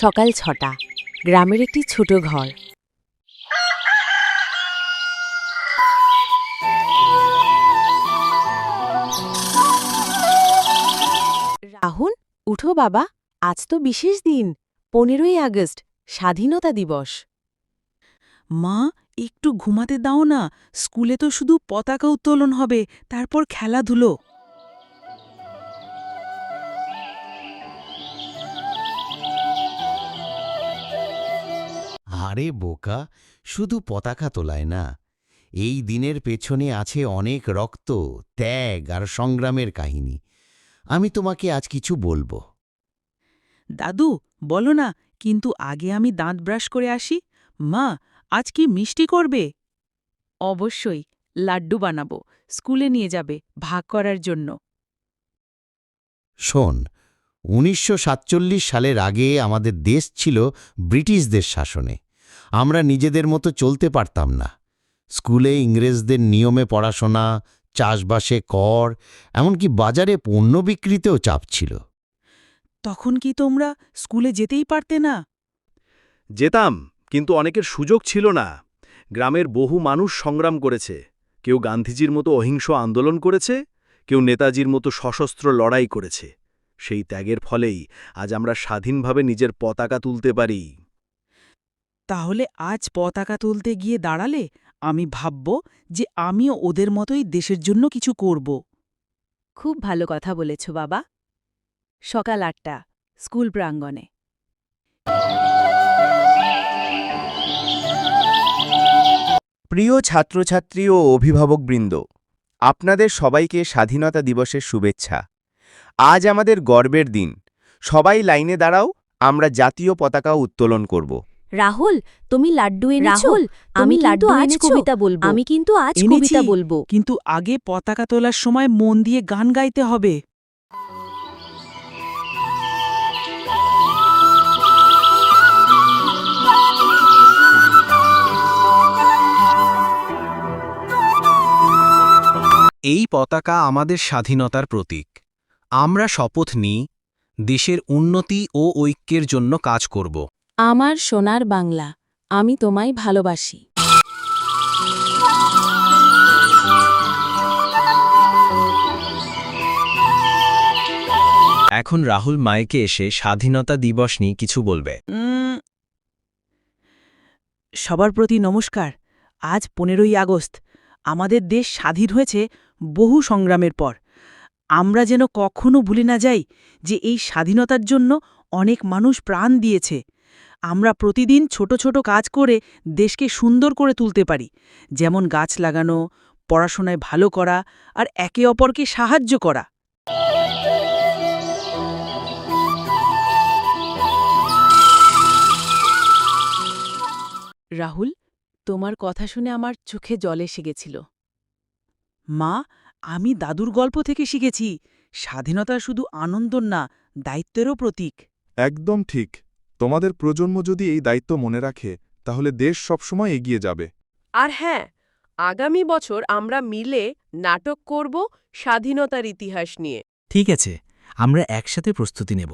সকাল ৬টা। গ্রামের একটি ছোট ঘর। রাহুল, উঠো বাবা, আজ তো বিশেষ দিন, ১৫ই আগস্ট, স্বাধীনতা দিবস। মা, একটু ঘুমাতে দাও না। স্কুলে তো শুধু পতাকা উত্তোলন হবে, তারপর খেলাধুলো। আরে বোকা, শুধু পতাকা তোলায় না, এই দিনের পেছনে আছে অনেক রক্ত, ত্যাগ আর সংগ্রামের কাহিনী। আমি তোমাকে আজ কিছু বলবো। দাদু, বলো না, কিন্তু আগে আমি দাঁত ব্রাশ করে আসি। মা, আজ কি মিষ্টি করবে? অবশ্যই, লাড্ডু বানাবো, স্কুলে নিয়ে যাবে ভাগ করার জন্য। শোন, ১৯৪৭ সালের আগে আমাদের দেশ ছিল ব্রিটিশদের শাসনে। আমরা নিজেদের মতো চলতে পারতাম না। স্কুলে ইংরেজদের নিয়মে পড়াশোনা, চাষবাসে কর, এমনকি বাজারে পণ্য বিক্রিতেও চাপ ছিল। তখন কি তোমরা স্কুলে যেতেই পারতে না? যেতাম, কিন্তু অনেকের সুযোগ ছিল না। গ্রামের বহু মানুষ সংগ্রাম করেছে। কেউ গান্ধীজির মতো অহিংস আন্দোলন করেছে, কেউ নেতাজির মতো সশস্ত্র লড়াই করেছে। সেই ত্যাগের ফলেই আজ আমরা স্বাধীনভাবে নিজের পতাকা তুলতে পারি। তাহলে আজ পতাকা তুলতে গিয়ে দাঁড়ালে আমি ভাবব যে আমিও ওদের মতোই দেশের জন্য কিছু করব। খুব ভালো কথা বলেছ বাবা। সকাল ৮টা, স্কুল প্রাঙ্গণে। প্রিয় ছাত্রছাত্রী ও অভিভাবকবৃন্দ, আপনাদের সবাইকে স্বাধীনতা দিবসের শুভেচ্ছা। আজ আমাদের গর্বের দিন। সবাই লাইনে দাঁড়াও, আমরা জাতীয় পতাকা উত্তোলন করব। রাহুল, তুমি লাড্ডু এনেছো? রাহুল, আমি তুমি লাড্ডু কিন্তু আজ এনেছো? কবিতা বলবো। আমি কিন্তু আজ এনেছি, কবিতা বলবো। কিন্তু আগে পতাকা তোলার সময় মন দিয়ে গান গাইতে হবে। এই পতাকা আমাদের স্বাধীনতার প্রতীক। আমরা শপথ নিই, দেশের উন্নতি ও ঐক্যের জন্য কাজ করব। আমার সোনার বাংলা, আমি তোমায় ভালোবাসি। এখন রাহুল মাইকে এসে স্বাধীনতা দিবস নিয়ে কিছু বলবে। সবার প্রতি নমস্কার। আজ ১৫ই আগস্ট। আমাদের দেশ স্বাধীন হয়েছে বহু সংগ্রামের পর। আমরা যেন কখনো ভুলে না যাই যে এই স্বাধীনতার জন্য অনেক মানুষ প্রাণ দিয়েছে। আমরা প্রতিদিন ছোট ছোট কাজ করে দেশকে সুন্দর করে তুলতে পারি, যেমন গাছ লাগানো, পড়াশোনায় ভালো করা আর একে অপরকে সাহায্য করা। রাহুল, তোমার কথা শুনে আমার চোখে জল এসে গেছিল। মা, আমি দাদুর গল্প থেকে শিখেছি, স্বাধীনতা শুধু আনন্দর না, দায়িত্বেরও প্রতীক। একদম ঠিক। তোমাদের প্রজন্ম যদি এই দায়িত্ব মনে রাখে, তাহলে দেশ সবসময় এগিয়ে যাবে। আর হ্যাঁ, আগামী বছর আমরা মিলে নাটক করব স্বাধীনতার ইতিহাস নিয়ে। ঠিক আছে, আমরা একসাথে প্রস্তুতি নেব।